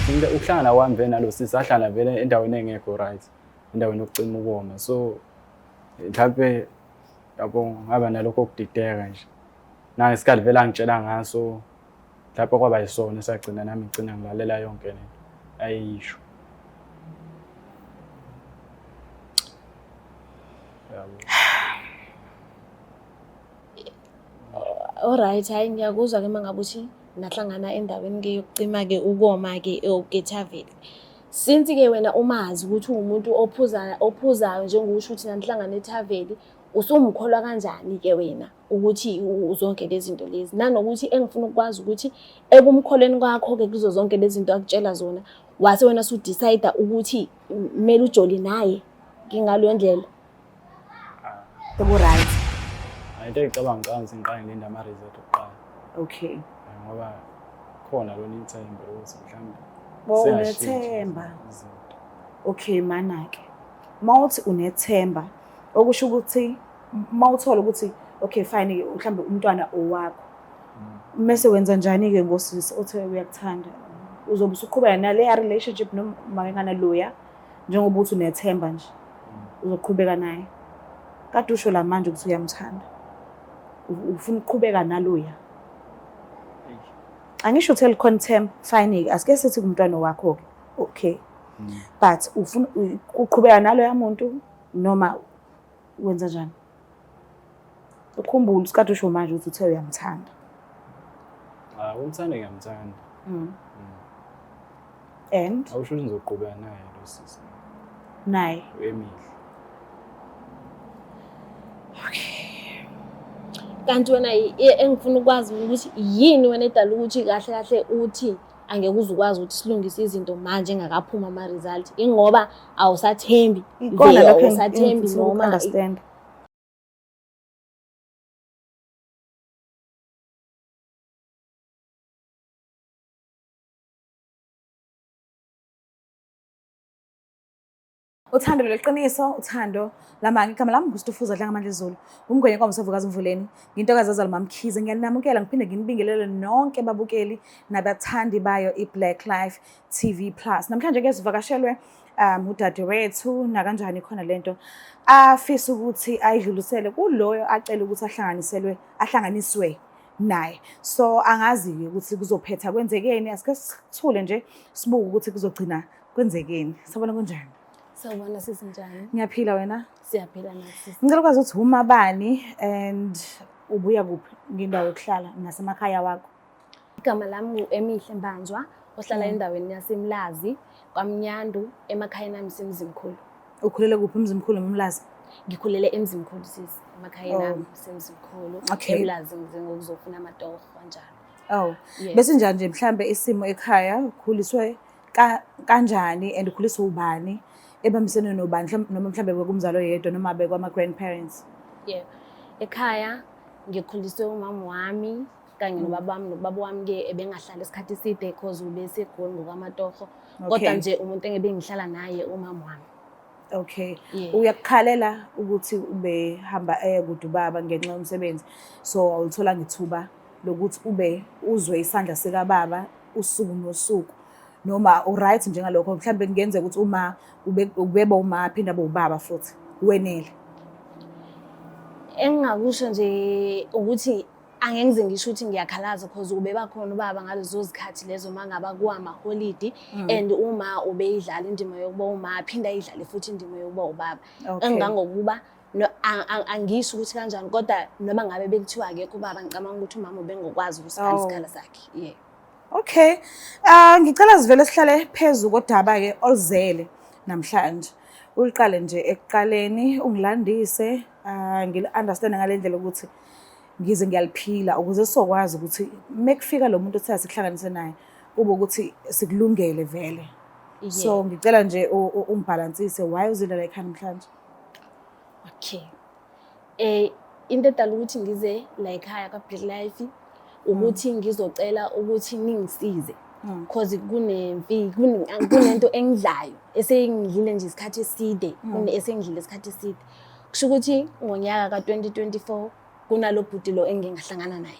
Into ukuhlangana kwami vele nalo sisi sahlala vele endaweni engekho right, endaweni yokucima ukoma. So mhlawumbe yabo ngaba nalokho okudideka nje. Nangesikhathi vele angitshela ngaso lapho kwaba yisona esagcina nami ngicina ngilalela yonke lento ayisho. Yabo. Alright, hayi ngiyakuzwa ke mangabe uthi nahlangana endaweni ke yokucima ke ukoma ke eThaveni. Since ke wena umazi ukuthi umuntu ophuzayo njengokusho ukuthi nanihlangana eThaveni, usumkholwa kanjani ke wena ukuthi zonke lezi zinto lezi? Nanokuthi engifuna ukwazi ukuthi ekumkholweni kwakho ke kuzo zonke lezi zinto akutshela zona, wase wena usudecide ukuthi kumele ujoli naye ngingaleyo ndlela. Right. Into engicabanga ukuthi ngiqale ngilinda ama-result okuqala. Okay. Ngoba khona lona ithemba ukuthi mhlawumbe unethemba. Okay mana ke. Mawuthi unethemba okusho ukuthi mawuthola ukuthi okay fine mhlawumbe umntwana owakho. Mase wenza njani ke ngosisi othe uyakuthanda? Uzobe usuqhubeka nale relationship noma ngana loya njengoba uthi unethemba nje. Uzoqhubeka naye. Kade usho la manje ukuthi uyamthanda. Ufuna ukuqhubeka naloya. Angisho uthel contem fine asike sithi kumntwana wakho ke. Okay. But ufuna ukuqhubeka naloya muntu noma wenza njani? Ukhumbule usikade usho manje ukuthi uthe uyamthanda. Umthanda ngiyamthanda. And awusho ngizoqhubeka naye lo sisi. Naye. Emihle. Okay. Kanti wena engifuna ukwazi ukuthi yini wena edala ukuthi kahle kahle uthi angeke uzukwazi ukuthi silungise izinto manje engakaphuma ama result ingoba awusathembi. Ikona lapho awusathembi noma understand. Uthando leqiniso, uthando lamanga igama lami nguStufuza Dlanga Mandla Zulu. Umgwenye kwa Msevukazi Mvuleni. Ngintokazi azali mamkhize ngiyanamukela ngiphinde nginibingelele nonke babukeli nabathandi bayo iBlack Life TV Plus. Namhlanje ke sivakashelwe udadewethu na kanjani khona lento afisa ukuthi ayidlulisele kuloyo acela ukuthi ahlanganiswe naye. So angazi ukuthi kuzophetha kwenzekeni asike sithule nje sibuke ukuthi kuzogcina kwenzekeni. Sabona kunjani? Sawubona sisi njani? Ngiyaphila wena? Siyaphila nathi. Ngicela ukwazi ukuthi uma bani and ubuya kuphi ngindawo yokuhlala nasemakhaya wakho? Igama lami Emihle Mbanjwa, ohlala endaweni yaseMlazi, kwaMnyandu, emakhaya nami semzimkhulu. Ukhulele kuphi emzimkhulu eMlazi? Ngikhulele emzimkhulu sisi, emakhaya nami semzimkhulu. eMlazi ngizokufuna amatoho kanjalo. Oh. Bese njani mhlambe isimo ekhaya ukhuliswe kanjani and ukhuliswe ubani? Ebambisene nobani noma mhlambe kumzalo yedwa noma bekwama grandparents? Yeah. Ekhaya ngikhuliswe umama wami kanye nobaba wami ke ebengahlala isikhathi eside because ube segoli ngokwamatoho. Kodwa nje umuntu engebe ngihlala naye umama wami. Okay. Uyakukhalela ukuthi ube hamba kude ubaba ngenxa yomsebenzi. So awulithola ngithuba lokuthi ube uzwe isandla sika baba usuku nosuku. Noma right njengalokho mhlambe kungenze ukuthi uma ubeba uma phinda bobaba futhi wenele. Engingakusho nje ukuthi angeke ngize ngisho ukuthi ngiyakhalaza because ubeba khona ubaba ngalezo zikhathi lezo mangaba kuama holiday and uma ubeyidlala indima yokuba uma phinda idlale futhi indima yokuba ubaba. Engangokuba angisho ukuthi kanjani kodwa noma ngabe bekuthiwa akekho ubaba ngicabanga ukuthi umama ubengokwazi ukusikhala isikhala sakhe. Yeah. Okay. Ngicela sivele sihlale phezulu kodaba ke oluzele namhlanje. Uliqale nje ekuqaleni ungilandise ngili-understand ngalendlela ukuthi ngize ngiyaliphila ukuze sizokwazi ukuthi mekufika lo muntu othatha sikuhlanganise naye kube ukuthi sikulungele vele. So ngicela nje ungibhalansise why uzila la ekhaya namhlanje. Okay. Into edala ukuthi ngize la ekhaya kaBlack Life ukuthi ngizocela ukuthi ningisize because kunento engidlayo esengidlile nje isikhathi eside esengidlile isikhathi eside kusho ukuthi ngonyaka ka2024 kunalo bhuti lo engingahlangana naye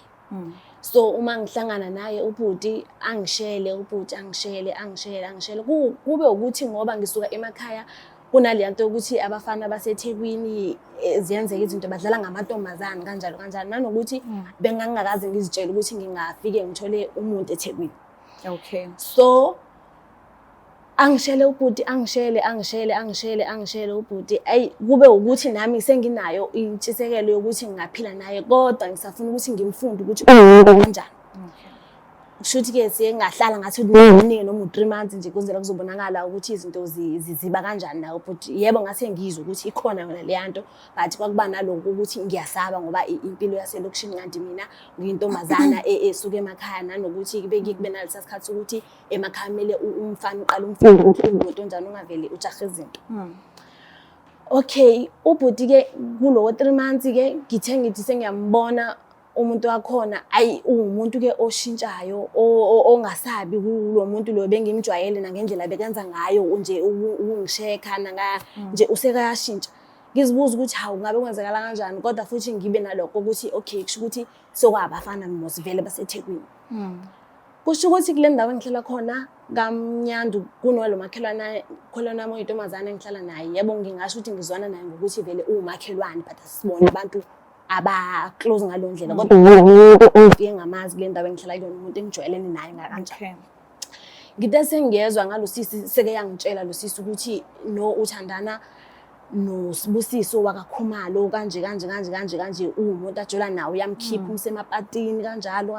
So uma ngihlangana naye ubhuti angishele, ubhuti angishele kube ukuthi ngoba ngisuka emakhaya kunale nto ukuthi abafana baseThekwini ziyenzeka izinto badlala ngamantombazane kanjalo nanokuthi bengangakaze ngizitshela ukuthi ngingafike ngithole umuntu eThekwini. Okay. So angishele ubhuti angishele ubhuti kube ukuthi nami senginayo intshisekelo yokuthi ngingaphila naye kodwa ngisafuna ukuthi ngimfunde ukuthi kanjani. Kushuthi ke siyengahlala ngathi uningi noma u3 months nje kuzela kuzobonakala ukuthi izinto ziba kanjani nawe but yebo ngase ngizwe ukuthi ikhona yona le yanto but kwakuba naloko ukuthi ngiyasaba ngoba impilo yaselokishini kanti mina ngiyintombazana esuka emakhaya nanokuthi kube nalesa sikhathi ukuthi emakhaya kumele umfana uqala umfundo ukuthi onjani ungaveli ujahe izinto. Okay, ubhuti ke kulo 3 months ke ngithe ngithi sengiyambona umuntu wakhona umuntu ke oshintshayo ongasabi kulo muntu lo bengimjwayele nangendlela bekenza ngayo nje ungisheka nje usekayashintsha. Ngizibuza ukuthi hawu ngabe kwenzekala kanjani kodwa futhi ngibe nalokho ukuthi okay kusho ukuthi sokwabafana mosivele baseThekwini. Kusho ukuthi kule ndawo engihlala khona kaMnyandu kunalo makhelwane nami oyintombazane engihlala naye. Yebo ngingasho ukuthi ngizwana naye ngokuthi vele umakhelwane but asibone abantu aba close ngalo ndlela kodwa ngifike ngamazi kule ndawo engihlala kuyona umuntu engijwayelene naye ngakanjani. Ngithe sengiyezwa ngalo sisi seke yangitshela lo sisi ukuthi no uthandana no Sibusiso wakaKhumalo kanje umuntu ajola nawe uyamkhipha umsemapatini kanjalo.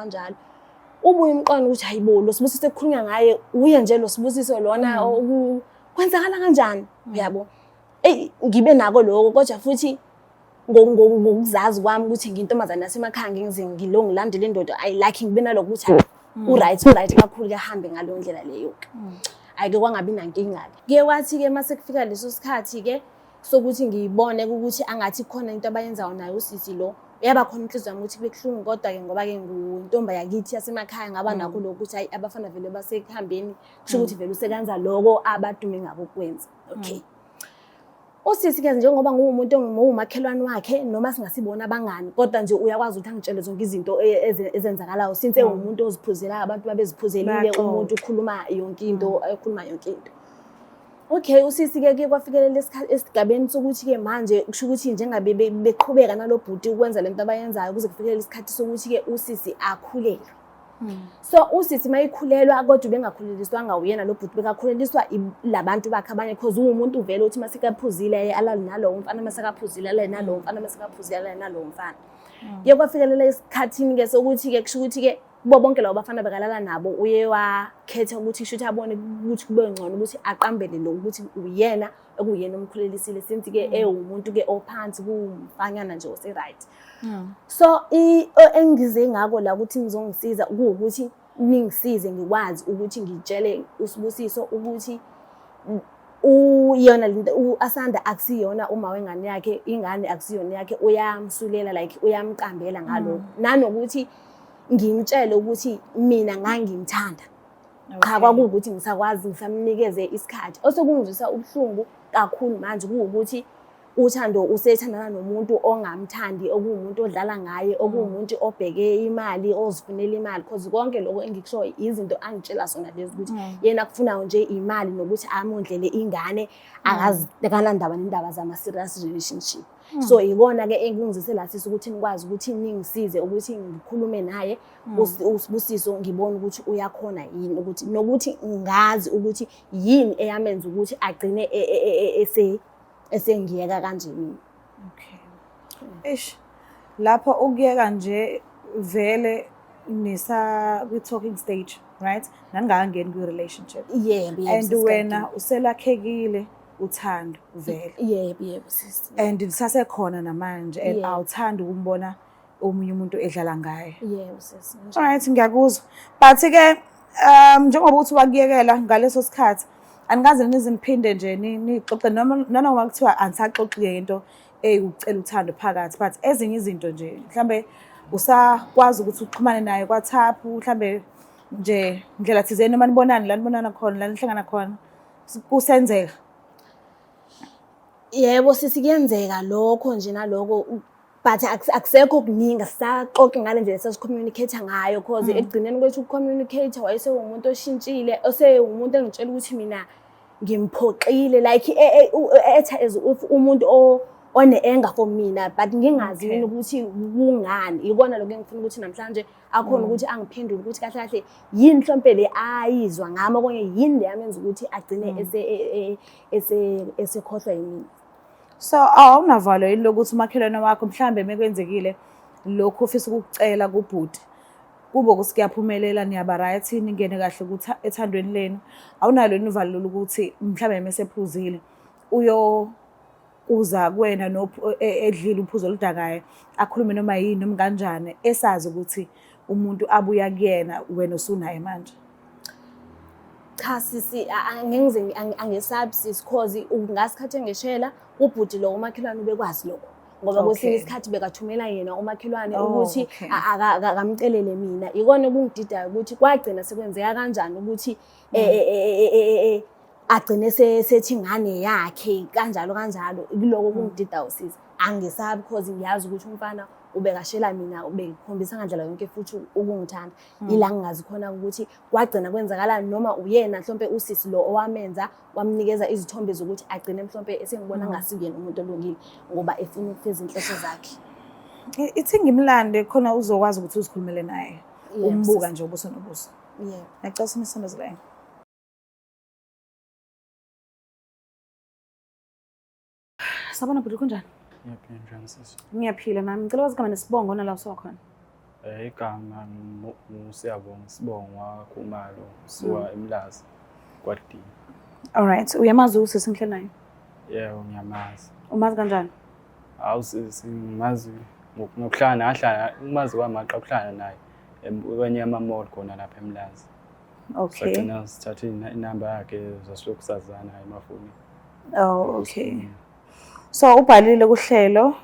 Ubuye umqondo ukuthi hayibo lo Sibusiso ekukhulunywa ngaye uye nje lo Sibusiso lona kwenzakala kanjani uyabo. Ngibe nako lokho kodwa futhi ngokuzazi kwami ukuthi ngintombazana yasemakhaya ngize ngilandele indoda I like ngibe naloko ukuthi right kakhulu kahambe ngalo ndlela leyo. Ayike kwangabi nankinga ke. Kwathi ke mase kufika leso sikhathi ke sokuthi ngiyibone ukuthi angathi khona into abayenzayo naye usisi lo. Yaba khona inhliziyo yami ukuthi kubuhlungu kodwa ke ngoba ke ngintomba yakithi yasemakhaya ngaba nakho lokuthi hayi abafana vele basekuhambeni kusho ukuthi vele usekanza lokho abadume ngabo kwenza. Okay. Usisi ke njengoba ngumuntu ongumakhelwane wakhe noma singasibona abangani kodwa nje uyakwazi ukuthi angitshele zonke izinto ezenzakalayo since umuntu oziphuzela abantu babeziphuzelile umuntu ukhuluma yonke into Okay, usisi ke kwafikelela esigabeni sokuthi ke manje kusho ukuthi njengabe beqhubeka nalobhuti ukwenza lento abayenzayo kuze kufikele isikhathi sokuthi ke usisi akhulele. So usisi mayikhulelwa kodwa bengakhuleliswanga uyena lo bhuti bekakhuleliswa labantu bakhe abanye because umuntu vele uthi masekaphuzile alala nalowo mfana masekaphuzile alala nalowo mfana masekaphuzile alala nalowo mfana. Kwafikelela isikhathini ke sokuthi ke kusho ukuthi ke bo bonke labo bafana bekalala nabo uye wakhetha ukuthi shuthi abone ukuthi kube ngcono ukuthi aqambele lo ukuthi uyena ekuyena omkhulelisile since ke umuntu ke ophansi kumfanyana nje ose right. So engize ngako la ukuthi ngizongisiza ukuthi ningisize ngikwazi ukuthi ngitshele uSibusiso ukuthi uyona uAsanda akusiyona uma wengane yakhe ingane akusiyona yakhe uyamsulela like uyamqambela ngalo nanokuthi ngimtshele ukuthi mina ngangimthanda. Cha kwakuwukuthi ngisakwazi ngisamnikeze isikhathi osekungizwisa ubuhlungu kakhulu manje kuwukuthi uthando usethandana nomuntu ongamthandi okuwumuntu odlala ngaye okuwumuntu obheke imali ozifunela imali because konke lokho engikusho izinto angitshela zona lezi ukuthi yena kufunayo nje imali nokuthi amondlele ingane akalandaba nendaba zama serious relationship. So ikona ke engingizise la sisi ukuthi nikwazi ukuthi ningisize ukuthi ngikhulume naye uSibusiso ngibone ukuthi uyakhona yini ukuthi nokuthi ngazi ukuthi yini eyamenza ukuthi agcine esengiyeka kanje mina. Okay. Lapho ukuyeka nje vele nisa kwi talking stage, right? Nangangeni kwi relationship. Yebo. And wena uselakhekile uthando vele. Yebo sisi. And lisasekhona namanje and awuthandi ukumbona omunye umuntu edlala ngaye. Yebo sisi. Alright ngiyakuzwa. But ke njengoba uthi wakuyekela ngaleso sikhathi angaze niziphinde nje nixoxe noma kuthiwa angisaxoxile into ucela uthando phakathi but ezinye izinto nje mhlambe usakwazi ukuthi uxhumane naye kwaThaphu mhlambe nje indlela thizeni noma nibonana la nibonana khona la nihlangana khona kusenzeka. Yebo sisi kuyenzeka lokho nje naloko but akusekho okuningi sisaxoxa ngale ndlela sesicommunicate ngayo cause ekugcineni kwethu ucommunicate wayesewumuntu oshintshile osewumuntu engitshela ukuthi mina ngimphoqile like as if umuntu one-anger for mina but ngingazi yini ukuthi kungani ikona lokho engifuna ukuthi namhlanje akhona ukuthi angiphendule ukuthi kahle kahle yini mhlawumbe le ayizwa ngami okunye yini le yamenza ukuthi agcine esekhohlwa yimina. So awunavalo yini lokuthi umakhelwane wakho mhlambe mekwenzekile lokho ufisa ukukucela kubhuti kube ukuthi kuyaphumelela niyaba right ningene kahle ukuthi ethandweni lenu awunalo yini uvalo lokuthi mhlambe mesephuzile uza kuwena edlile uphuzo oludakayo akhulume noma yini noma kanjani esazi ukuthi umuntu abuya kuyena wena usunaye manje? Cha sisi angesabi sisi cause ungasikhathe ngeshela ubhuti lo umakhelwane ubekwazi lokho ngoba kwesinye isikhathi bekathumela yena umakhelwane ukuthi akamcelele mina ikona kungididayo ukuthi kwagcina sekwenzeka kanjani ukuthi agcine sethi ingane yakhe kanjalo kuloko kungididayo sisi. Angisabi because ngiyazi ukuthi umfana ubekashela mina ubekhombisa ngandlela yonke futhi ukungithanda ila ngingazi khona ukuthi kwagcina kwenzakalani noma uyena mhlawumbe usisi lo owamenza wamnikeza izithombe zokuthi agcine mhlawumbe esengibona ngasiyena umuntu olungile ngoba efuna ukufeza inhloso zakhe. Ithi ngimlande khona uzokwazi ukuthi uzikhulumele naye umbuka nje ubuso nobuso. Yebo. Ngicela simsondezele. Sabona bhuti kunjani? Ngiyaphila njani sisi? Ngiyaphila nami ngicela wazi igama nesibongo nala usokhona. Igama Siyabonga Sibongwa Khumalo siwa eMlazi kwaDi. Alright, uyamazi usisi ngihle naye? Yebo ngiyamazi. Umazi kanjani? Awusisi ngimazi ngokuhlala umazi kwamaqa ukuhlala naye kwenye ama-mall khona lapha eMlazi. Okay. Sagcina sithathe inamba yakhe zasilokhu sazana emafonini. Oh, okay. So ubhalile kuhlelo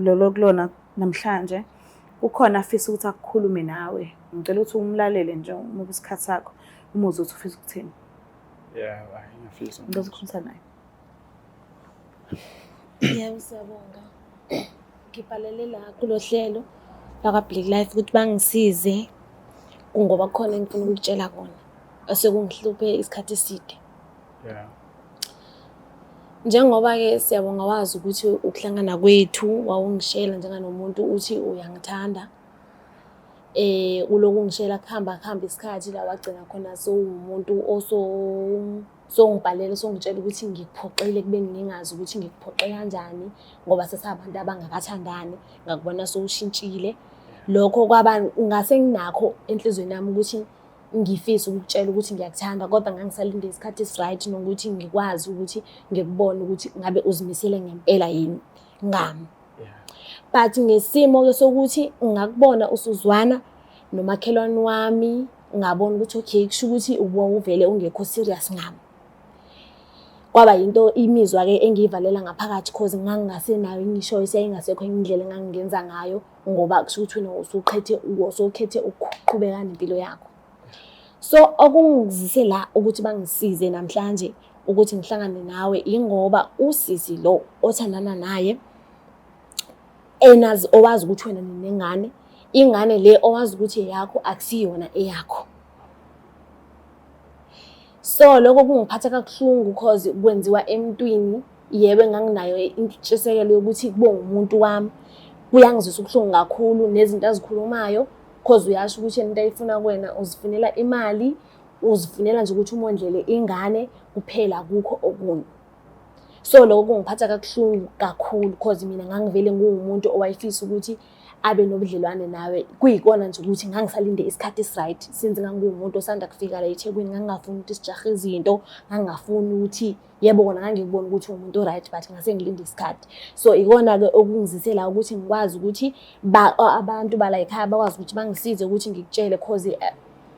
lolo kulona namhlanje ukhona afisa ukuthi akukhulume nawe ngicela ukuthi umlalele nje uma isikhathi sakho umuzwe ukuthi ufisa ukuthini. Yeah, ngiyafisa Ngizokhuluma naye. Yebo siyabonga. Ngibhalele la kulo hlelo la Black Life ukuthi bangisize ngoba khona engifuna ukutshela kona osekungihluphe isikhathi eside. Yeah. Njengoba ke siyabonga wazi ukuthi ukuhlangana kwethu wawungishela njenganomuntu uthi uyangithanda uloku ngishela kuhamba isikhathi la wagcina khona sowumuntu songibhalela songitshela ukuthi ngikuphoqile kube ngingazi ukuthi ngikuphoqe kanjani ngoba sesabantu abangakathandani ngakubona sowushintshile lokho kwaba ngase nginakho enhlizweni yami ukuthi ngifisa ukutshela ukuthi ngiyakuthanda kodwa ngangisalinde isikhathi right nokuthi ngikwazi ukuthi ngikubone ukuthi ngabe uzimisele ngempela yini ngami. But ngesimo ke sokuthi ngakubona usuzwana nomakhelwane wami ngabona ukuthi okay kusho ukuthi uvele ungekho serious ngami. Kwaba into imizwa ke engiyivalela ngaphakathi cause ngangingasenayo ngisho isayingasekho indlela engangenza ngayo ngoba kusho ukuthi wena usukhethe ukuqhubeka nempilo yakho. So okungizise la ukuthi bangisize namhlanje ukuthi ngihlangane nawe ingoba usisi lo othandana naye enazi owazi ukuthi wena ninengane ingane le owazi ukuthi yakho akusiyona eyakho. So lokho kungiphatha kabuhlungu because kwenziwa emntwini yebo nganginayo intshisekelo yokuthi kube umuntu wami kuyangizisa ubuhlungu kakhulu nezinto azikhulumayo because uyasho ukuthi into ayifuna kuwena uzifunela imali uzifunela nje ukuthi umondlele ingane kuphela akukho okunye. So lokho kungiphatha kabuhlungu kakhulu because mina ngangivele ngumuntu owayefisa ukuthi abe nobudlelwane nawe kuyikona nje ukuthi ngangisalinde isikhathi right since ngangumuntu osanda kufika la eThekwini ngangafuni ukuthi sijahe izinto ngangafuni ukuthi yebo kona ngangikubona ukuthi umuntu right but ngase ngilinde isikhathi. So ikona ke okungizisela ukuthi ngikwazi ukuthi abantu bala ekhaya bakwazi ukuthi bangisize ukuthi ngikutshele cause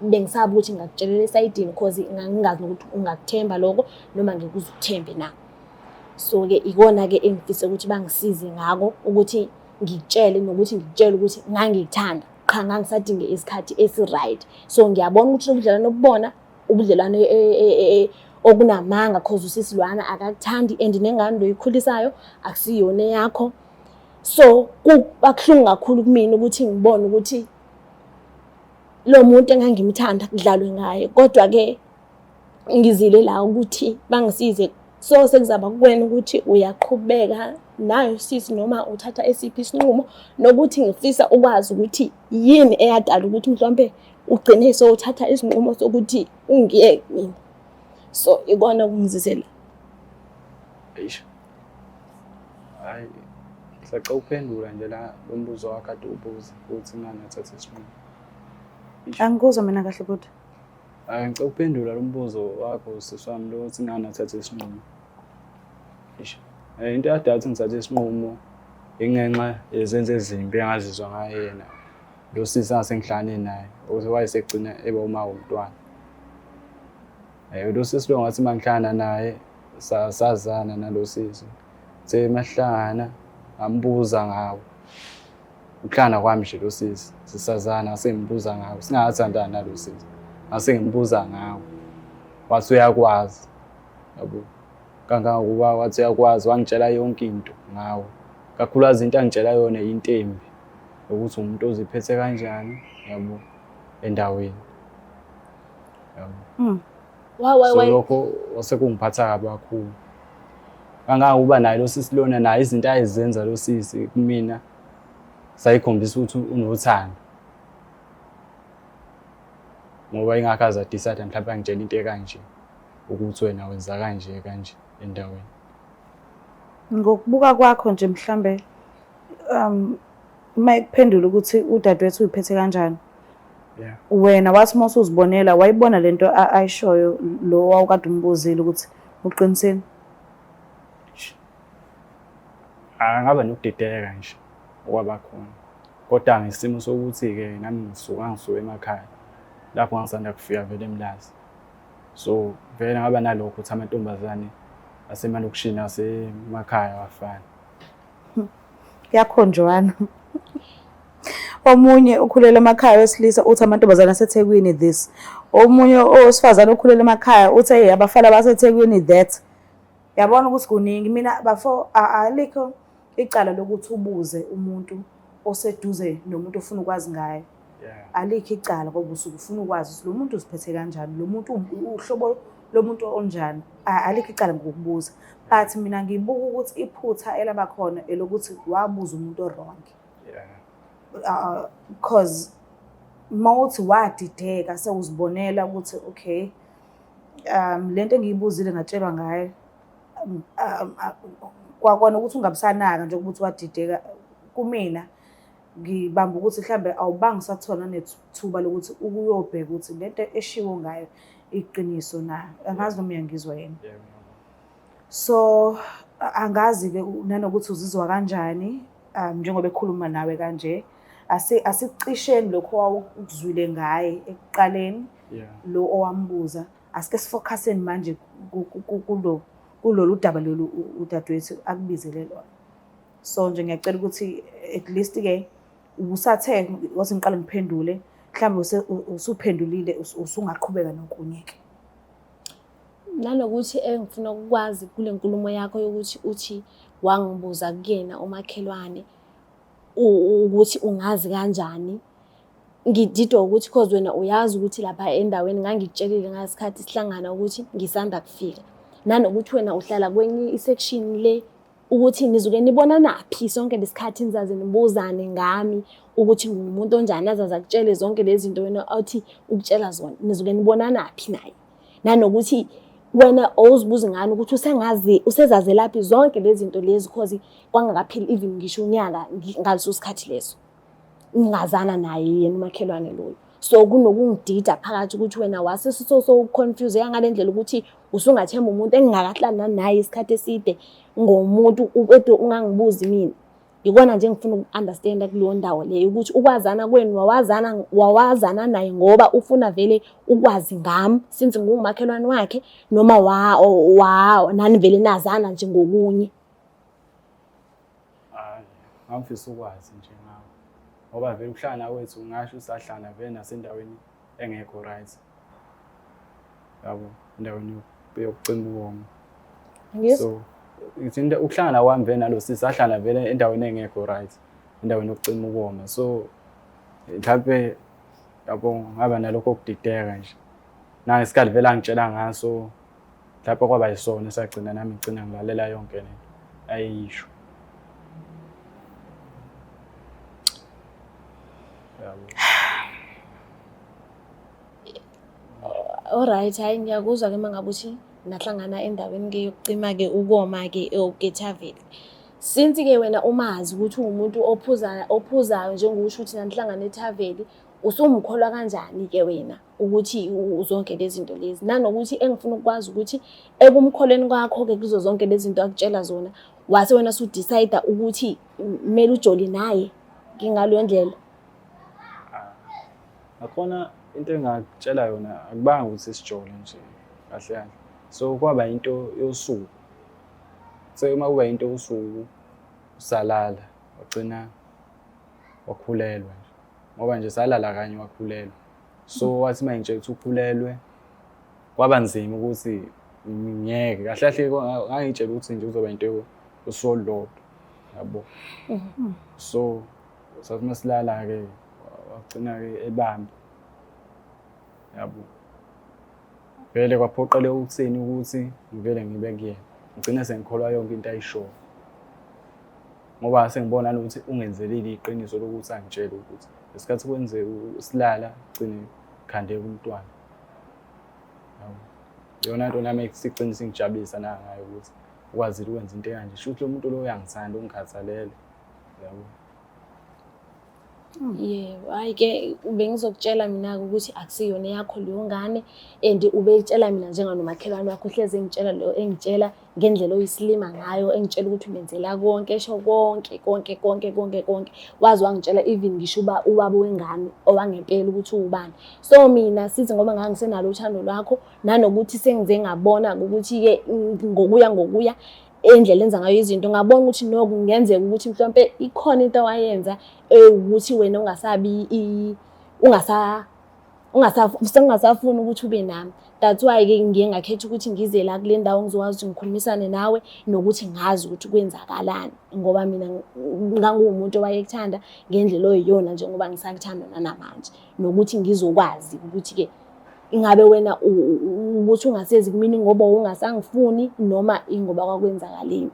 bengisaba ukuthi ngakutshelela esayidini cause ngingazi ukuthi ungakuthemba lokho noma ngikuzuthembe na. So ke ikona ke engifisa ukuthi bangisize ngako ukuthi ngikutshele nokuthi ngikutshele ukuthi ngangikuthanda qha ngangisadinge isikhathi esi-right. So ngiyabona ukuthi ubudlelwane obubona ubudlelwane okunamanga cause usisi lwana akakuthandi and nengane lo ikhulisayo akusiyona yakho So kubakuhlungu kakhulu kumina ukuthi ngibone ukuthi lo muntu engangimthanda kudlalwe ngaye, kodwa-ke ngizile la ukuthi bangisize. So sekuzaba kuwena ukuthi uyaqhubeka nayo sisi noma uthatha esiphi isinqumo, nokuthi ngifisa ukwazi ukuthi yini eyadala ukuthi mhlawumbe ugcine sowuthatha isinqumo sokuthi ungiyeke mina. So ikona kungizisela. Eish. Hayi, ngisaca uphendula nje la lo mbuzo wakhe ade ubuza ukuthi nganathatha isinqumo. Angikuzwa mina kahle kodwa. Ngicela ukuphendula lo mbuzo wakho sisi wami lo ukuthi nganathatha isinqumo. Eish. Into eyadathi ngithathe isinqumo ingenxa yezenzo ezimbi engazizwa ngayo yena. Lo sisi angasengihlane naye ukuthi wayesegcina eba uma umntwana. Lo sisi lo ngathi mangihlana naye sazana nalo sisi. Mahlangana ngambuza ngawo. Ukuhlana kwami nje lo sisi sisazana sengibuza ngawo. Singathandana nalo sisi. Ngimbuza ngawo. Wathi uyakwazi. Yabo. Kangangokuba wathi uyakwazi wangitshela yonke into ngawo. Kakhulukazi into angitshela yona into embi. Ukuthi umuntu oziphethe kanjani, yabo, endaweni. Yabo. So lokho wasekungiphatha kabi kakhulu. Kangangokuba naye lo sisi lona naye izinto ayizenza lo sisi kumina sayikhombisa ukuthi unothando. Ngoba ingakaza decide mhlawumbe angitshela into ekanje ukuthi wena wenza kanje endaweni. Ngokubuka kwakho nje mhlambe uma ikuphendula ukuthi udadewethu uyiphethe kanjani. Yeah. Wena wathi mase uzibonela wayibona lento ayishoyo lo wawukade umbuzile ukuthi uqiniseni. Ngaba nokudideka nje okwaba khona. Kodwa ngesimo sokuthi ke nami ngisuke emakhaya. Lapho ngisanda kufika vele eMlazi. So vele ngaba nalokho ukuthi amantombazane asemalokishini asemakhaya wafana. Yakhonjwana. Omunye ukhulela emakhaya wesilisa uthi amantombazane aseThekwini this. Omunye owesifazane ukhulela emakhaya uthi hey abafana baseThekwini that. Yabona ukuthi kuningi mina before alikho icala lokuthi ubuze umuntu oseduze nomuntu ofuna ukwazi ngaye. Alikho icala ngoba usuke ufuna ukwazi ukuthi lo muntu uziphethe kanjani, lo muntu uhlobo lo muntu onjani. Alikho icala ngokubuza. But mina ngibuka ukuthi iphutha elaba khona elokuthi wabuza umuntu wrong. Because mawuthi wadideka sewuzibonela ukuthi okay lento engiyibuzile ngatshelwa ngayo kwakona ukuthi ungabusanaka nje ukuthi wadideka kumina ngibamba ukuthi mhlambe awubangi sathona nethuba lokuthi ukuyobheka ukuthi lento eshiwo ngayo iqiniso na angazi noma uyangizwa yena. So angazi ke nanokuthi uzizwa kanjani njengoba ekhuluma nawe kanje asicisheni lokho wawukuzwile ngaye ekuqaleni lo owambuza asike sifocuseni manje kulolu daba lolu udadewethu akubizele lona. So nje ngiyacela ukuthi at least ke ubusathe wathi ngiqala ngiphendule mhlawumbe usuphendulile usungaqhubeka nokunyeke. Nanokuthi engifuna ukwazi kule nkulumo yakho yokuthi uthi wangibuza kuyena umakhelwane ukuthi ungazi kanjani. Ngididwa ukuthi cause wena uyazi ukuthi lapha endaweni ngangikutshelile ngasikhathi sihlangana ukuthi ngisanda kufika. Nanokuthi wena uhlala kwenye isection le ukuthi nizuke nibona naphi sonke lesikhathi nizaze nibuzane ngami ukuthi ngumuntu onjani azaza kutshele zonke lezi zinto wena athi ukutshela zona nizuke nibona naphi naye. Nanokuthi wena awuzibuzi ngani ukuthi usezaze laphi zonke lezi zinto lezi cause kwangakapheli even ngisho unyaka ngaleso sikhathi leso ngingazana naye yena umakhelwane loyo. So kunokungidida phakathi ukuthi wena wase so confused yangalendlela ukuthi usungathemba umuntu engingakahlala naye isikhathi eside ngomuntu uqede ungangibuzi mina. Ngikona nje ngifuna ukunderstand kuleyo ndawo leyo ukuthi ukwazana kwenu wawazana naye ngoba ufuna vele ukwazi ngami since ngumakhelwane wakhe noma nani vele nazana nje ngokunye. Ngifisa ukwazi nje ngawo ngoba vele ukuhlala kwethu ngasho usahlala vele nasendaweni engekho right. Yabo endaweni yokucima uwoma. So into ukuhlangana kwami vele nalo sisi sahlala vele endaweni engekho right, endaweni yokucima ukoma. So mhlawumbe yabo ngaba nalokho okudideka nje. Nangesikhathi vele angitshela ngaso lapho kwaba yisona esagcina nami ngicina ngilalela yonke lento ayisho. Yabo. Alright, hayi ngiyakuzwa ke mangabe uthi nahlangana endaweni ke yokucima ke ukoma ke eThaveni. Since ke wena umazi ukuthi umuntu ophuzayo njengokusho ukuthi nanihlangana eThaveni, usumkholwa kanjani ke wena ukuthi zonke lezi zinto lezi? Nanokuthi engifuna ukwazi ukuthi ekumkholweni kwakho ke kuzo zonke lezi zinto akutshela zona, wase wena usudecide ukuthi kumele ujoli naye ngingaleyo ndlela. Akhona into engakutshela yona akubanga ukuthi sijole nje kahle kahle. So kwaba into yosuku. Uma kuba into yosuku usalala wagcina wakhulelwa nje. Ngoba nje salala kanye wakhulelwa. So wathi manje ukuthi ukhulelwe kwaba nzima ukuthi ngeke kahle kahle ngangitshela ukuthi nje kuzoba into yosolodwa yabo. So sathi masilala ke wagcina ke ebambi yabo. Vele kwaphoqele ukuthini ukuthi ngivele ngibe kuyena. Ngicina sengikholwa yonke into ayisho. Ngoba sengibona ukuthi ungenzelile iqiniso lokuthi angitshela ukuthi lesikhathi kwenze usilala ugcine khande kumntwana. Yabo. Yona into nami esicini singijabulisa nangayo ukuthi ukwazi ukwenza into kanje. Shuthi lo muntu lo uyangithanda ungikhathalele. Yabo. Yebo, hayi ke bengizokutshela mina ukuthi akusiyona yakho leyo ngane and ubeyitshela mina njenganomakhelwane wakho hleze ngitshela lo engitshela ngendlela oyisilima ngayo, engitshela ukuthi umenzela konke, esho konke. Wazi wangitshela even ngisho ubaba wengane owangempela ukuthi ubani. So mina sithi ngoba ngangisenalo uthando lwakho nanokuthi sengize ngabona ukuthi ke ngokuya endlela enza ngayo izinto, ngabona ukuthi noku kungenzeka ukuthi mhlawumbe ikhona into awayenza ukuthi wena ungasafuni ukuthi ube nami. That's why ke ngiye ngakhetha ukuthi ngize la kule ndawo ngizokwazi ukuthi ngikhulumisane nawe nokuthi ngazi ukuthi kwenzakalani, ngoba mina ngangumuntu owayekuthanda ngendlela oyiyona njengoba ngisakuthanda namanje, nokuthi ngizokwazi ukuthi ke ingabe wena ukuthi ungasezi kumini ngoba ungasangifuni noma ingoba kwakwenzakaleni.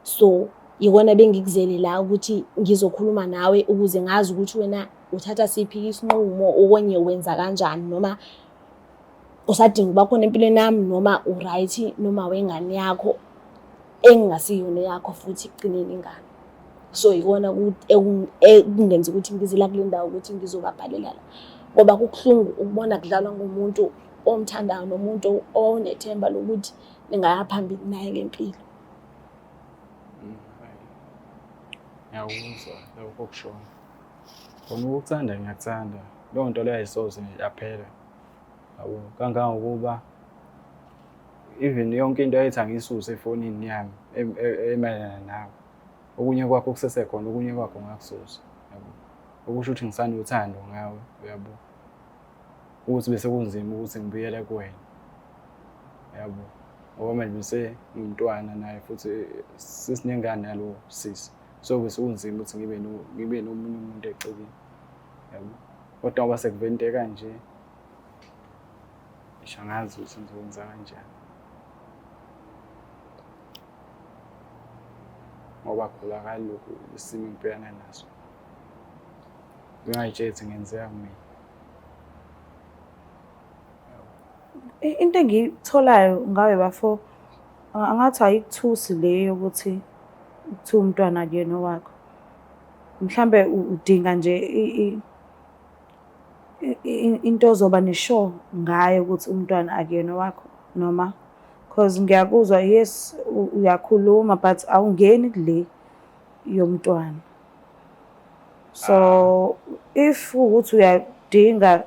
So yikona bengikuzele la ukuthi ngizokhuluma nawe ukuze ngazi ukuthi wena uthatha siphi isinqumo, okonye wenza kanjani, noma usadinga ukuba khona empilweni nami, noma uright, noma wengane yakho engingasiyona yakho futhi igcineni ingane. So yikona ekungenza ukuthi ngizela kule ndawo ukuthi ngizobabhalela la, ngoba kubuhlungu ukubona kudlalwa ngumuntu omthandayo nomuntu onethemba lokuthi ningaya phambili naye ngempilo. Ngiyakuzwa lokho kusho. Khona ukuthanda ngiyakuthanda. Leyo nto leyo ayisoze yaphela. Yabo. Kangangokuba even yonke into ayithi angisuse efonini yami emayelana nawe. Okunye kwakho kusesekhona, okunye kwakho ngakususa. Yabo. Okusho ukuthi ngisanothando ngawe, yabo. Ukuthi bese kunzima ukuthi ngibuyele kuwena. Yabo. Ngoba manje bese ngumntwana naye futhi sisinengane nalo sisi. So bese kunzima ukuthi ngibe nomunye umuntu eceleni. Yabo. Kodwa ngoba sekuvente kanje ngishangazi ukuthi ngizokwenza kanjani. Ngoba khula kalokhu isimo ngibhekana naso. Ngingayitshethi ngenzeka kumina. Into engiyitholayo ngawe bafo angathi ayikuthusi leyo ukuthi kuthiwa umntwana akuyena owakho. Mhlambe udinga nje into ozoba neshow ngayo ukuthi umntwana akuyena wakho, noma because ngiyakuzwa yes uyakhuluma but awungeni kule yomntwana. So if ukuthi uyadinga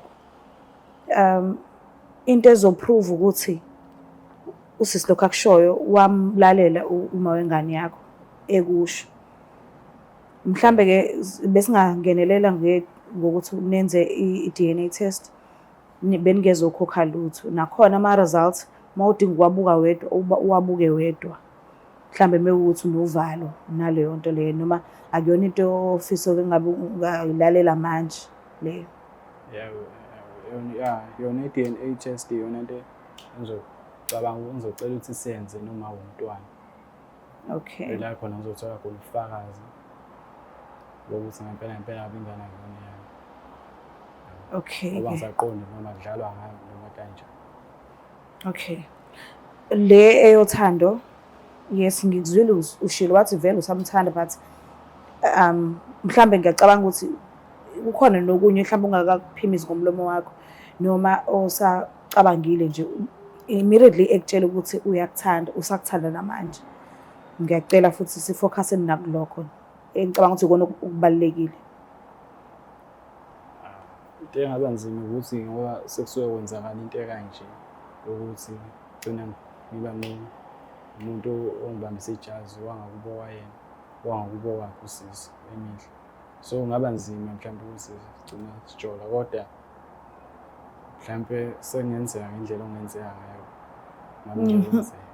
into ezoprove ukuthi usisi lokho akushoyo wamlalela uma wengane yakho ekusho, mhlambe ke besingangenelela ngokuthi nenze i-DNA test benigezokhokha lutho, nakhona ama results mawudinga ukwabuka wedwa uwabuke wedwa. mhlambe mekuthi unovalo naleyo nto leyo noma akuyona into ofisa ngabe ungayilalela manje leyo. Yona i-DNA test yona into ngizocabanga ngizocela ukuthi senze noma umntwana. Okay. La khona ngizothola khona ubufakazi bokuthi ngempela abingana ngone yami. Okay. Ngoba ngisaqonda noma kudlalwa ngami noma kanjani. Okay. Le eyothando, yes ngikuzwile ushilo wathi vele usamthanda but mhlambe ngiyacabanga ukuthi kukhona nokunye mhlawumbe ungakakuphimisi ngomlomo wakho noma osacabangile nje immediately ekutshela ukuthi uyakuthanda usakuthanda namanje. Ngiyacela futhi sifocus nakulokho engicabanga ukuthi ikona okubalekile. Into engaba nzima ukuthi ngoba sekusuke kwenzakala into ekanje ukuthi gcina ngiba umuntu ongibambisa ijazi wangakubo wayena wangakubo wakhe usisi emihle. So ngaba nzima mhlawumbe ukuthi sigcina sijola kodwa mhlawumbe sengenzeka ngendlela ongenzeka ngayo.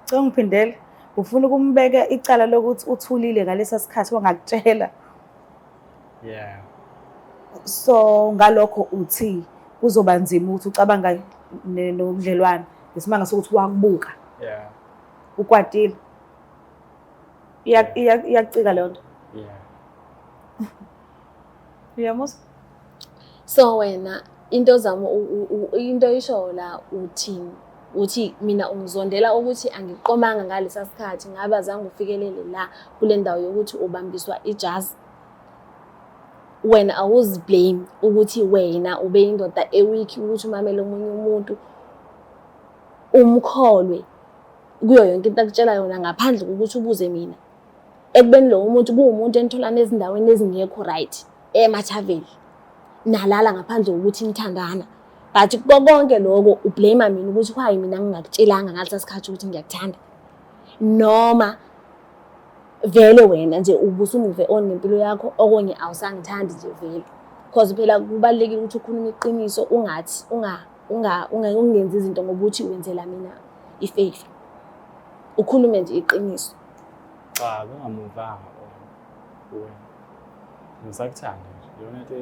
Cha ngiphindele ufuna ukumbeka icala lokuthi uthulile ngalesa sikhathi wangakutshela. Yeah. So ngalokho uthi kuzoba nzima ukuthi ucabanga nobudlelwane ngesimanga sokuthi wakubuka. Yeah. Ukwatile. Iyacika leyo nto. Yeah. Uyamuzwa? So wena into into isho la uthi mina ungizondela ukuthi angiqomanga ngalesa sikhathi ngabe azange ufikelele la kule ndawo yokuthi ubambiswa ijazi. Wena awuziblame ukuthi wena ube indoda eweak ukuthi umamele omunye umuntu umkholwe kuyo yonke into akutshela yona ngaphandle kokuthi ubuze mina. Ekubeni lo umuntu kuwumuntu enitholana ezindaweni ezingekho right eMachaveli nalala ngaphandle kokuthi nithandana. But konke lokho ublame mina ukuthi why mina ngingakutshelanga ngalesa sikhathi ukuthi ngiyakuthanda. Noma vele wena nje ubusumuve on nempilo yakho okonye awusangithandi nje vele. Because phela kubalekile ukuthi ukhulume iqiniso ungathi ungenzi izinto ngoba uthi wenzela mina ifavor. Ukhulume nje iqiniso. Cha bengamuvanga wena. Ngisakuthanda nje. Yona into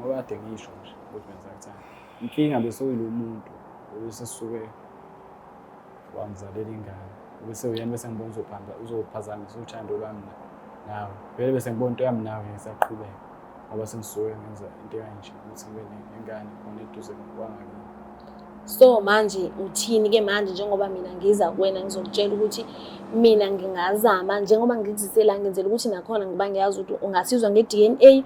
ngoba kade ngisho nje ukuthi ngisakuthanda. Inkinga bese uyilo muntu bese suke wangizalela ingane. Bese uyena bese ngibona uzophazamisa uthando lwami nawe. Vele bese ngibona into yami nawe ngisaqhubeka. Ngoba sengisuke ngenza into kanje ukuthi ngibe nengane khona eduze kwangakini. So manje uthini ke manje njengoba mina ngiza kuwena ngizokutshela ukuthi mina ngingazama njengoba ngikuzisela ngenzela ukuthi nakhona ngiba ngiyazi ukuthi ungasizwa nge-DNA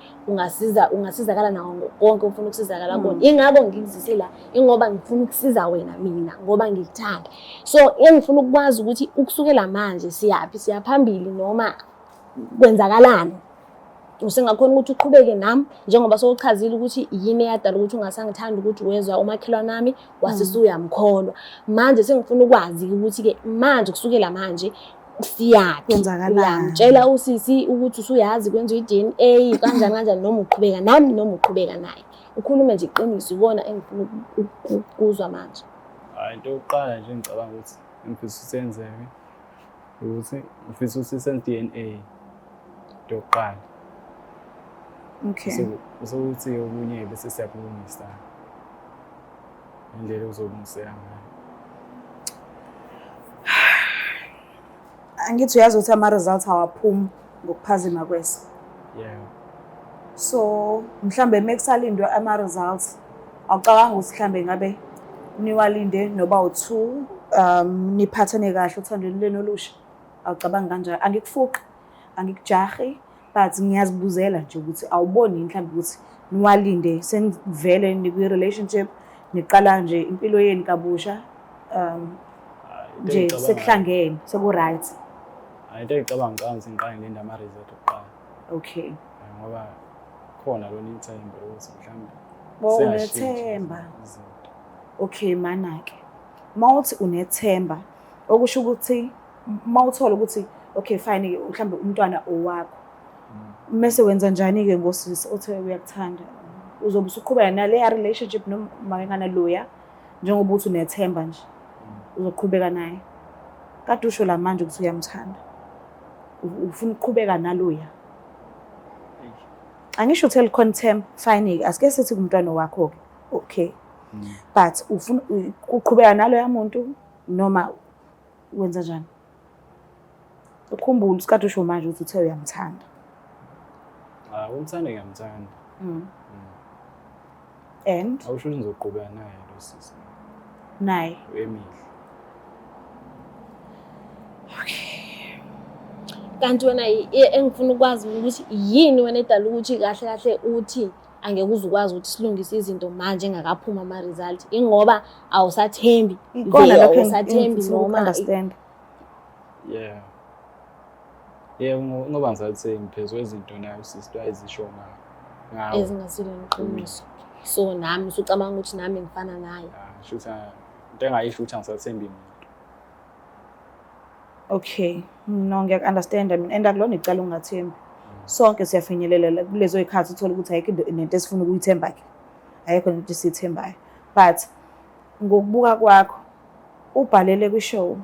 ungasizakala nawo konke ufuna ukusizakala kona. Ingakho ngikuzisela ingoba ngifuna ukusiza wena mina ngoba ngikuthanda. So engifuna ukwazi ukuthi ukusukela manje siyaphi siyaphambili noma kwenzakalani. Usengakhona ukuthi uqhubeke nami njengoba sowuchazile ukuthi yini eyadala ukuthi ungasangithanda ukuthi wezwa umakhelwane nami wasisuyamkholwa. Manje sengifuna ukwazi ukuthi ke manje kusukela manje siyaphi kwenzakalani. Uyamtshela usisi ukuthi usuyazi kwenza i-DNA kanjani noma uqhubeka nami noma uqhubeka naye. Ukhulume nje iqiniso ikona engifuna ukuzwa manje. Hayi into yokuqala nje ngicabanga ukuthi ngifisa usenzeke ukuthi ngifisa usenze DNA into yokuqala. Okay. So ukuthi okunye bese siyakulungisa. Indlela uzolungisela ngayo. Angithi uyazi ukuthi ama-results awaphumi ngokuphazima kwese. Yeah. So mhlambe mekusalindwe ama-results awucabanga ukuthi mhlambe ngabe niwalinde noba u2 niphathane kahle uthandweni lenu olusha. Awucabanga kanjani? Angikufuqi angikujahi but ngiyazibuzela nje ukuthi awuboni mhlambe ukuthi niwalinde senivele nikwi-relationship niqala nje impilo yenu kabusha nje sekuhlangene seku-right. Hayi into engicabanga ukuthi ngiqale ngilinda ama-result okuqala. Okay. Ngoba khona lona ithemba ukuthi mhlambe unethemba. Okay mana-ke mawuthi unethemba okusho ukuthi mawuthola ukuthi okay fine mhlambe umntwana owakho mase wenza njani-ke ngosisi othe uyakuthanda uzobe usuqhubeka naleya relationship noma nganaloya njengoba uthi unethemba nje uzoqhubeka naye kade usho la manje ukuthi uyamthanda. ufuna ukuqhubeka naloya. Angisho uthela contem fine asike sithi kumntwana wakho ke. Okay. But ufuna ukuqhubeka naloya muntu noma wenza njani? Ukhumbula isikhathi usho manje ukuthi uthe uyamthanda. Umthanda ngiyamthanda. And Awusho nizoqhubeka naye lo sisi. naye. Emihle. Kanti wena engifuna ukwazi ukuthi yini wena edala ukuthi kahle kahle uthi angeke uzukwazi ukuthi silungise izinto manje engakaphuma ama result ingoba awusathembi Ikona vele lokho awusathembi noma understand. Ngoba ngisathembi phezu kwezinto nayo sister ayizisho ngawo. ezingasilo iqiniso. So nami usucabanga ukuthi nami ngifana naye. Shutha into engayisho ukuthi angisathembi mina. Okay. No, ngiyaku-understand mina and akulona icala ungathembi. Sonke siyafinyelela kulezo ikhathi uthola ukuthi ayikho nento esifuna ukuyithemba ke. Ayikho nento esithembayo. But ngokubuka kwakho ubhalele kwishow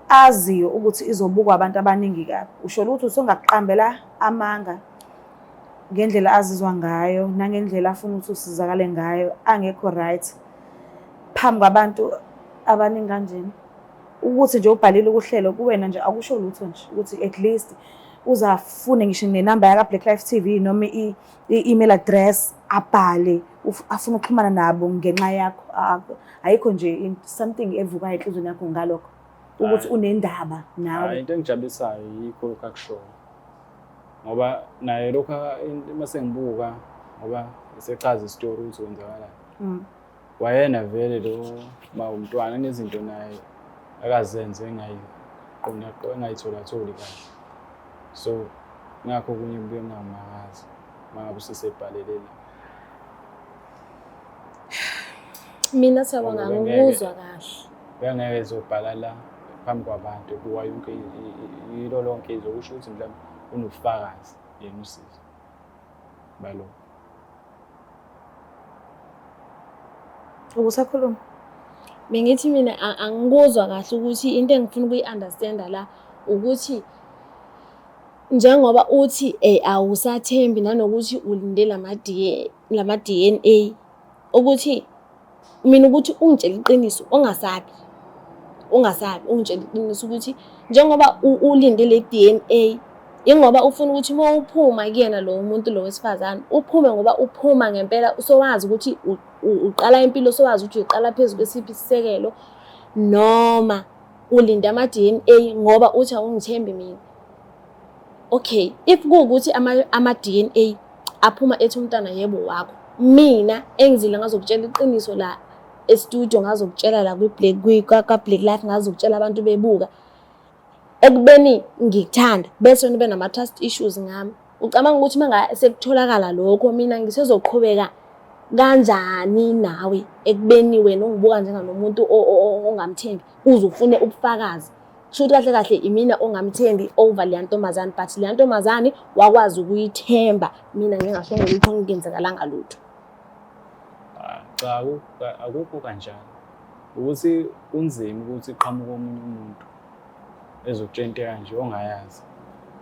aziyo ukuthi izobukwa abantu abaningi kabi. Usho ukuthi usongakuqambela amanga ngendlela azizwa ngayo nangendlela afuna ukuthi usizakale ngayo angekho right phambi kwabantu abaningi kanjena. Ukuthi nje ubhalile ukuhlelo kuwena nje akusho lutho nje ukuthi at least uzafune ngisho nenamba yaka Black Life TV noma i-email address abhale afuna ukuxhumana nabo ngenxa yakho. Ayikho nje something evuka enhlizweni yakho ngalokho ukuthi unendaba nawe. Into engijabulisayo yikho lokho akusho. Ngoba naye lokho mase ngibuka ngoba esechaza istory ukuthi wenzakala. Wayena vele lo umntwana nezinto naye akazenze engayithola kahle. So ngakho kunye kubuye ngamakazi mangabe usesebhalelela. Mina sawanga ngikuzwa kahle. Bengeke ezobhala la phambi kwabantu kuwa yonke yilo lonke izokusho ukuthi mhlawumbe unobufakazi yena usizo. Balo. Ubusakhuluma. Bengithi mina angikuzwa kahle ukuthi into engifuna ukuyi-understand la ukuthi njengoba uthi awusathembi nanokuthi ulinde lama DNA ukuthi mina ukuthi ungitshela iqiniso ungasabi ungitshela iqiniso ukuthi njengoba ulinde le DNA ingoba ufuna ukuthi uma uphuma kuyena lo muntu lo wesifazane uphume ngoba uphuma ngempela usowazi ukuthi uqala impilo sowazi ukuthi uyiqala phezulu kwesiphi isisekelo noma ulinde ama DNA ngoba uthi awungithembi mina. Okay, if kuukuthi ama DNA aphuma ethi umntana yebo wakho mina engizile ngazokutshela iqiniso la e-studio ngazokutshela la ka Black Life ngazokutshela abantu bebuka ekubeni ngikuthanda bese nibe nama trust issues ngami. Ucabanga ukuthi manga sekutholakala lokho mina ngisezoqhubeka kanjani nawe ekubeni wena ungibuka njenganomuntu ongamthembi uzufune ubufakazi. Kusho kahle kahle imina ongamthembi over le ntombazane but le ntombazane wakwazi ukuyithemba mina ngingashongo ukuthi ngiyenzakalanga lutho. Cha akukho kanjani. Ukuthi kunzima ukuthi iqhamuka omunye umuntu ezokutshenteka nje ongayazi.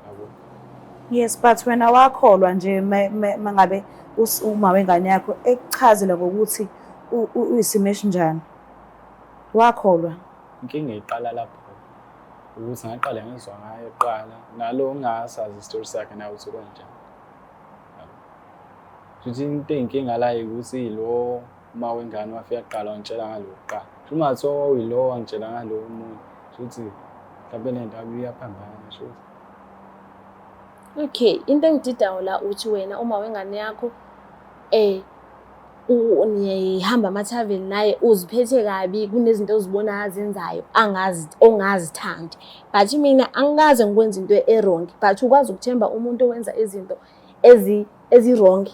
Yabo. Yes, but wena wakholwa nje mangabe uma wengane yakho ekuchazela ngokuthi uyisimo esinjani. Wakholwa. Inkinga iqala lapho. Ukuthi ngaqala ngizwa ngayo eqala nalo ongasazi istory sakhe nawe uthi kanjani. Futhi into enkinga la ukuthi lo uma wengane wafika eqala wangitshela ngalokho qala. Uma uthiwa uyilo wangitshela ngalo umuntu futhi mhlawumbe nendaba iyaphambana sho. Okay, into engididayo la uthi wena uma wengane yakho niyahamba ama-travel naye uziphethe kabi kunezinto ozibona azenzayo ongazithandi but mina angikaze ngikwenza into e-wrong but ukwazi ukuthemba umuntu owenza izinto ezi-wrong.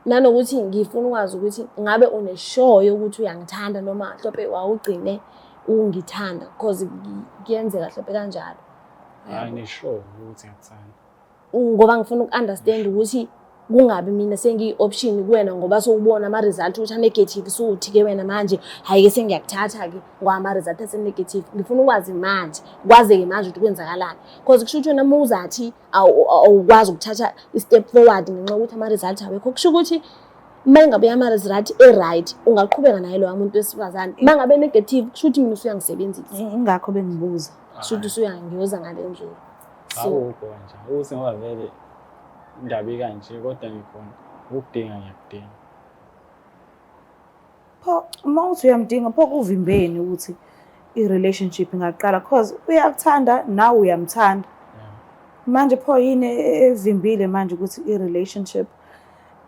Nanokuthi ngifuna ukwazi ukuthi ngabe uneshow yokuthi uyangithanda noma mhlawumbe wawugcine ungithanda because kuyenzeka mhlawumbe kanjalo. Hayi nisho ukuthi ngiyakuthanda. Ngoba ngifuna uku-understand ukuthi kungabi mina sengiyi-option kuwena ngoba sowubona ama-result ukuthi a-negative suwuthi-ke wena manje hhayi-ke sengiyakuthatha-ke ngoba ama-result ase-negative. Ngifuna ukwazi manje kwazeke manje ukuthi kwenzakalani because kusho ukuthi wena uma uzathi awukwazi ukuthatha i-step forward ngenxa yokuthi ama-result awekho kusho ukuthi uma ngabe ama-result e-right ungaqhubeka naye loya muntu wesifazane. Uma ngabe negative kusho ukuthi mina usuyangisebenzisa. Ingakho bengibuza. Kusho ukuthi usuyangiyoza ngale ndlela. Awukho nje ukuthi ngoba vele indaba ikanje kodwa ngikhona ukudinga ngiyakudinga. Pho uma uthi uyamdinga pho kuvimbeni ukuthi i-relationship ingaqala because uyakuthanda nawe uyamthanda. Manje pho yini evimbile manje ukuthi i-relationship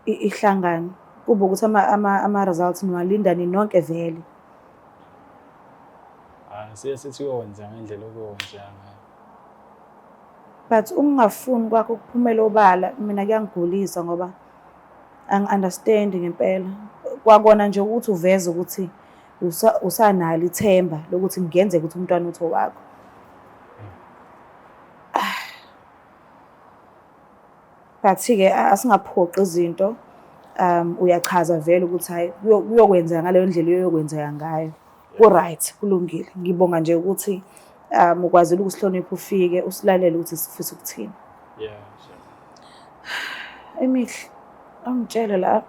ihlangane kube ukuthi ama-results niwalindani nonke vele. Siye sithi uyokwenza ngendlela okuyokwenza ngayo. But ungafuni kwakho ukuphumela obala mina kuyangigulisa ngoba angi-understand ngempela. Kwakona nje ukuthi uveze ukuthi usanalo ithemba lokuthi kungenzeka ukuthi umntwana uthi wakho. But-ke asingaphoqi izinto uyachaza vele ukuthi hayi kuyokwenza ngaleyo ndlela uyokwenzeka ngayo. Ku-right kulungile. Ngibonga nje ukuthi ukwazile ukusihlonipha ufike usilalele ukuthi sifisa ukuthini. Yeah. Emihle angitshele la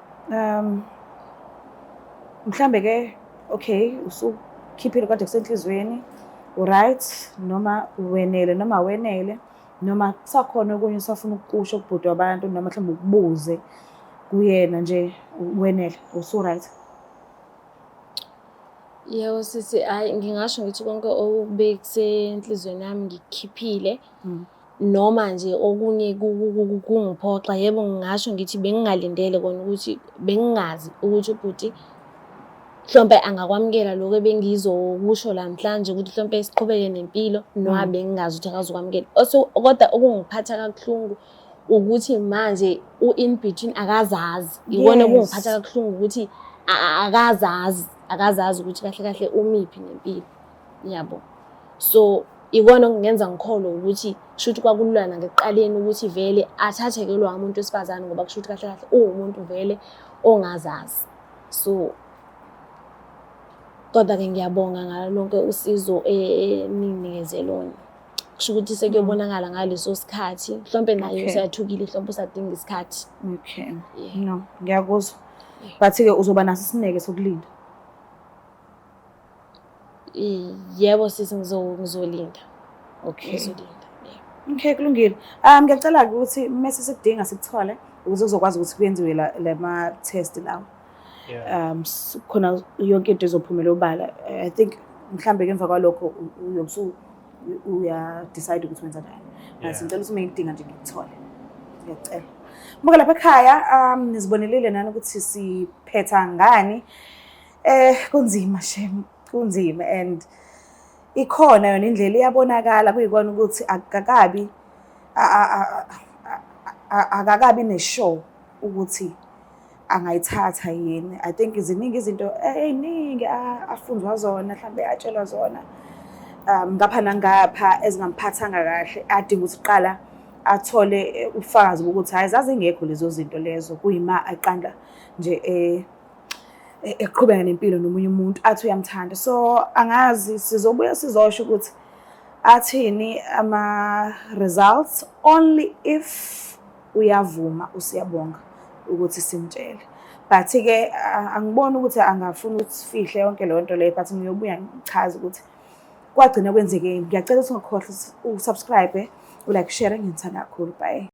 mhlambe ke okay usukhiphile kade kusenhlizweni right noma wenele noma wenele noma kusakhona okunye usafuna ukukusho kubhudu abantu noma mhlawumbe ukubuze kuyena nje wenele usu right. Yebo sisi hayi ngingasho ngithi konke okubekusenhlizweni yami ngikukhiphile noma nje okunye kungiphoxa. Yebo ngingasho ngithi bengingalindele kona ukuthi bengingazi ukuthi ubhuti mhlawumbe angakwamukela lokho ebengizokusho namhlanje ukuthi mhlawumbe siqhubeke nempilo noma bengingazi ukuthi akazokwamukela. Kodwa okungiphatha kabuhlungu ukuthi manje u-in between akazazi. Ikona okungiphatha kabuhlungu ukuthi akazazi ukuthi kahle kahle umiphi nempilo yabo. So ikona okungenza ngikholwe ukuthi kusho ukuthi kwakululana ngekuqaleni ukuthi vele athathe-ke lowa muntu wesifazane ngoba kusho ukuthi kahle kahle uwumuntu vele ongazazi. So kodwa-ke ngiyabonga ngalo lonke usizo ninikeze lona. Kusho ukuthi sekuyobonakala ngaleso sikhathi mhlawumbe naye usayathukile mhlawumbe usadinga isikhathi. Okay. No, ngiyakuzwa. But-ke uzoba naso isineke sokulinda. Yebo sisi ngizolinda. Okay. Ngizolinda. Okay kulungile. Ngiyacela ukuthi mase sikudinga sikuthole ukuze uzokwazi ukuthi kuyenziwe lama test lawo. Yeah. Khona yonke into izophumela obala. I think mhlambe ngemva kwalokho uyobusu uya decide ukuthi wenza njani. Ngicela ukuthi mengidinga nje ngikuthole. Ngiyacela. Muke lapha ekhaya nizibonelile nani ukuthi siphetha ngani. Kunzima shem, kunzima and ikhona yona indlela iyabonakala kuyikona ukuthi akakabi neshow ukuthi angayithatha yini. I think iziningi izinto eziningi afundzwa zona mhlambe atshelwa zona ngapha nangapha ezingamphathanga kahle adinga ukuthi qala athole ufakazi ukuthi hayi zazingekho lezo zinto lezo kuyima aqanda nje eqhubeka nempilo nomunye umuntu athi uyamthanda. So angazi sizobuya sizosho ukuthi athini ama results only if uyavuma usiyabonga ukuthi simtshele. But-ke angiboni ukuthi angafuni ukuthi sifihle yonke le nto leyo but ngiyobuya ngichaze ukuthi kwagcina kwenzekeni. Ngiyacela ukuthi ungakhohlwa usubscribe ulike share ngithanda kakhulu. Bye.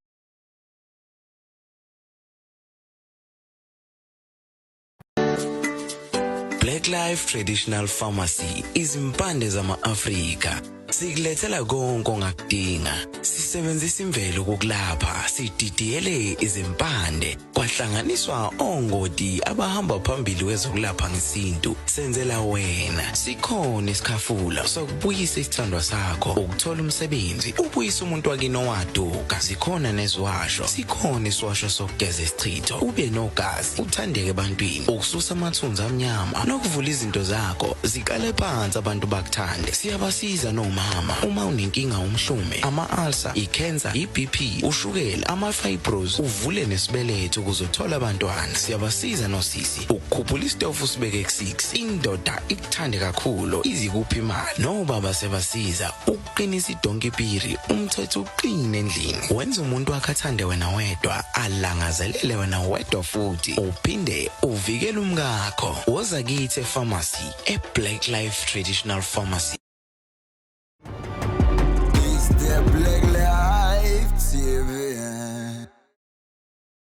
Black Life Traditional Pharmacy izimpande zama-Afrika. Sikulethela konke ongakudinga. Sisebenzisa imvelo kokulapha, sididiyele izimpande, kwahlanganiswa ongoti abahamba phambili kwezokulapha ngesintu. Senzela wena. Sikhona isikhafula sokubuyisa isithandwa sakho, ukuthola umsebenzi, ubuyisa umuntu wakini owaduka. Sikhona neziwasho. Sikhona isiwasho sokugeza isichitho, ube nogazi, uthandeke ebantwini, ukususa amathunzi amnyama, nokuvula izinto zakho zikale phansi abantu bakuthande. Siyabasiza noma umchamo. Uma unenkinga umhlume, ama-ulcer, i-cancer, i-BP, ushukela, ama-fibros, uvule nesibeletho ukuzothola abantwana. Siyabasiza nosisi ukukhuphula isitofu sibeke ku-6. Indoda ikuthande kakhulu izikuphi imali. Nobaba sebasiza ukuqinisa idonkipiri, umthetho uqine endlini. Wenza umuntu wakhe athande wena wedwa, alangazelele wena wedwa futhi. Uphinde uvikele umkakho. Woza kithi e-pharmacy, e-Black Life Traditional Pharmacy.